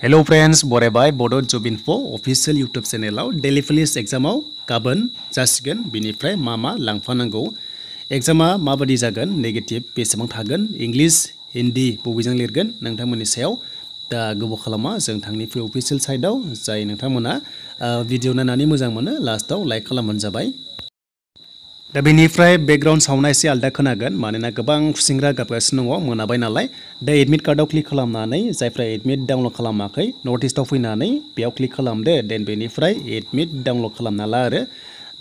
Hello friends, बरायबाय Bodo Job Info official YouTube channel daily police exam गाबोन जासिगोन बिनिफ्राय मा लांफानांगौ एग्जामा माबादि जागोन नेगेटिव बेसेबां थागोन इंग्लिश हिंदी बबेजों लिरगोन नोंथांमोननि सायाव दा गोबाव खालामा जों थांनि अफिशियेल साइटआव जाय नोंथांमोना भिडिअ नायनानै मोजां मोनो लास्टआव लाइक खालामबानो जाबाय दा बेनिफ्राय बैकग्राउंड साउन्डआ एसे आलदा खोनागोन मानोना गोबां खुसिंग्रा गाबगासिनो दङ मोनाबाय नालाय दा एडमिट कार्डआव क्लिक खालामनानै जायफ्रा एडमिट डाउनलड खालामाखै नर्थ इस्टआव फैनानै बेयाव क्लिक खालामदो देन बेनिफ्राय एडमिट डाउनलड खालामना ला आरो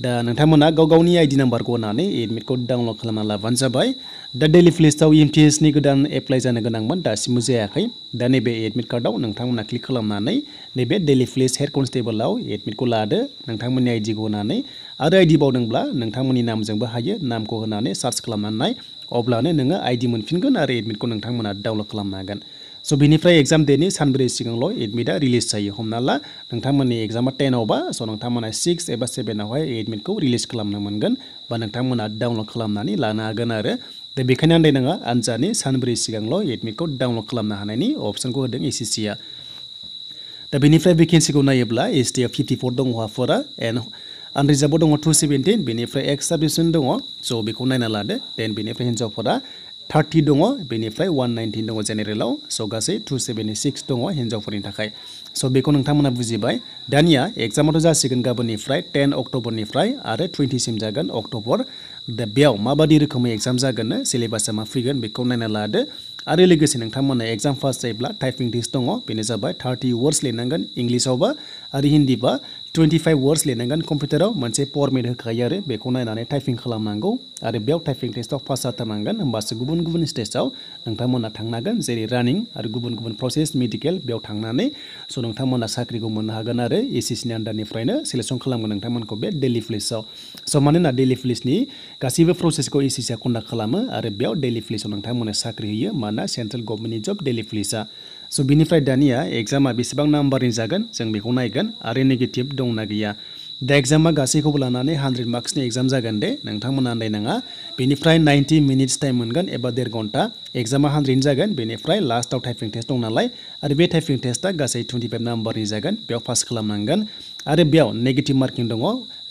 दा नोंथांमोना गाव-गावनि आईडी नाम्बारखौ होनानै एडमिटखौ डाउनलड खालामना लाबानो जाबाय दा डेली प्लेसआव एमटिएस नि गोदान एप्लाइ जानो गोनांमोन दासिमबो जायाखै दा नैबे एडमिट कार्डआव नोंथांमोना क्लिक खालामनानै नैबे डेली प्लेस हेड कनस्टेबलआव एडमिटखौ लादो नोंथांमोननि आईडीखौ होनानै आरो आईडी बावदोंब्ला नोंथांमोननि नामजोंबो हायो नामखौ होनानै सार्च खालामनानै अब्लानो नोङो आईडी मोनफिनगोन आरो एडमिटखौ नोंथांमोना डाउनलड खालामनो हागोन स' बिनिफ्राय एग्जाम डेटनि सानब्रै सिगांल' एडमिटआ रिलिज जायो हमना ला नोंथांमोननि एग्जामा 10आवबा स' नोंथांमोना 6 एबा 7आवहाय एडमिटखौ रिलिज खालामनो मोनगोन बा नोंथांमोना डाउनलड खालामनानै लानो हागोन आरो दा बेखायनो आन्दायनाङा आनजादनि सानब्रै सिगांल' एडमिटखौ डाउनलड खालामनो हानायनि अपसनखौ होदों एसएससिआ दा बेनिफ्राय भेकेन्सिखौ नायोब्ला एसटिआ 54 दङ हौवाफोरा एन्ड आनरिजार्भआव दङ 217 बेनिफ्राय एक्स सार्भिसमेन दङ स' बेखौ नायना लादो देन बेनिफ्राय हिन्जावफोरा 30 दङ बेनिफ्राय 119 दङ जेनेरेलाव स' गासै 276 दङ हिन्जावफोरनि थाखाय स' बेखौ नोंथांमोना बुजिबाय दानिया एग्जामाथ' जासिगोन गाबोननिफ्राय 10 अक्ट'बरनिफ्राय आरो 20 सिम जागोन अक्ट'बर दा बेयाव माबादि रोखोमै एग्जाम जागोन सिलेबासा मा फैगोन बेखौ नायना लादो आरो लोगोसे नोंथांमोना एग्जाम पास जायोब्ला टाइपिं टेस्ट दङ बेनो जाबाय 30 वर्ड्स लिरनांगोन इंलिसावबा आरो हिन्दीबा 25 वर्ड्स लिरनांगोन कम्पिउटाराव मोनसे फर्मेट होखायो आरो बेखौ नायनानै टाइपिं खालामनांगौ आरो बेयाव टाइपिं टेस्टआव पास जाथारनांगोन होमबासो गुबुन गुबुन स्टेजाव नोंथांमोना थांनांगोन जेरै रानिं आरो गुबुन गुबुन प्रसेस मेडिकेल बेयाव थांनानै स' नोंथांमोना साख्रिखौ मोननो हागोन आरो एसएससिनि आन्डारनिफ्रायनो सिलेक्सन खालामगोन नोंथांमोनखौ बे डेली पुलिसाव स' मानोना डेली पुलिसनि गासैबो प्रसेसखौ एसएससिआ कन्डाक्ट खालामो आरो बेयाव डेली पुलिसाव नोंथांमोना साख्रि होयो मानोना सेन्ट्रेल गभर्नमेन्टनि जब डेली पुलिसा स' बिनिफ्राय दानिया एग्जामा बेसेबां नाम्बारनि जागोन जों बेखौ नायगोन आरो नेगेटिभ दंना गैया दा एग्जामा गासैखौबो लानानै 100 मार्क्सनि एग्जाम जागोन दे नोंथांमोना आन्दायनाङा बेनिफ्राय 90 मिनिट्स टाइम मोनगोन एबा 1.5 घन्टा एग्जामा 100 जागोन बेनिफ्राय लास्टआव टाइपिं टेस्ट दं नालाय आरो बे टाइपिं टेस्टआ गासै 25 नाम्बारनि जागोन बेयाव पास खालामनांगोन आरो बेयाव नेगेटिभ मार्किं दङ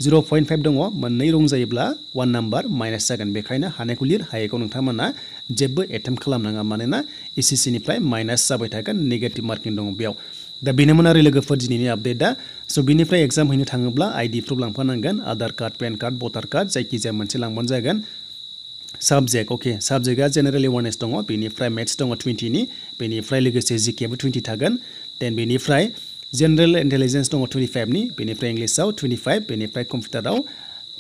0.5 दङ मोननै रं जायोब्ला 1 नाम्बार माइनास जागोन बेखायनो हानायखौ लिर हायैखौ नोंथांमोना जेबो एटेम्प्ट खालामनाङा मानोना एसएससिनिफ्राय माइनास जाबाय थागोन नेगेटिभ मार्किं दङ बेयाव दा बेनोमोन आरो लोगोफोर दिनैनि आपडेटआ स' बिनिफ्राय एग्जाम हैनो थाङोब्ला आईडी प्रुफ लांफानांगोन आधार कार्ड पेन कार्ड भटार कार्ड जायखिजाया मोनसे लांबानो जागोन साबजेक्ट अके साबजेक्टआ जेनेरेल एवारनेस दङ बेनिफ्राय मेथ्स दङ 20नि बेनिफ्राय लोगोसे जिकेबो 20 थागोन देन बेनिफ्राय जेनेरेल इन्टेलिजेन्स दङ 25नि बेनिफ्राय इंलिसाव 25 बेनिफ्राय कम्पिउटाराव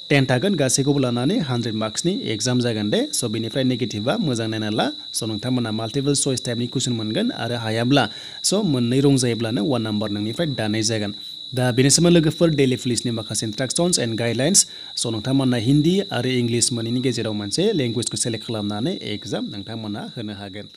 10 थागोन गासैखौबो लानानै 100 मार्क्सनि एग्जाम जागोन दे स' बेनिफ्राय नेगेटिभआ मोजां नायना ला स' नोंथांमोना माल्टिपल चइस टाइपनि कुइसन मोनगोन आरो हायाब्ला स' मोननै रं जायोब्लानो 1 नाम्बार नोंनिफ्राय दानाय जागोन दा बेनिसोमोन लोगोफोर डेली पुलिसनि माखासे इन्सट्राक्शन्स एन्ड गाइडलाइन्स स' नोंथांमोना हिन्दी आरो इंलिस मोननैनि गेजेराव मोनसे लेंगुवेजखौ सेलेक्ट खालामनानै एग्जाम नोंथांमोना होनो हागोन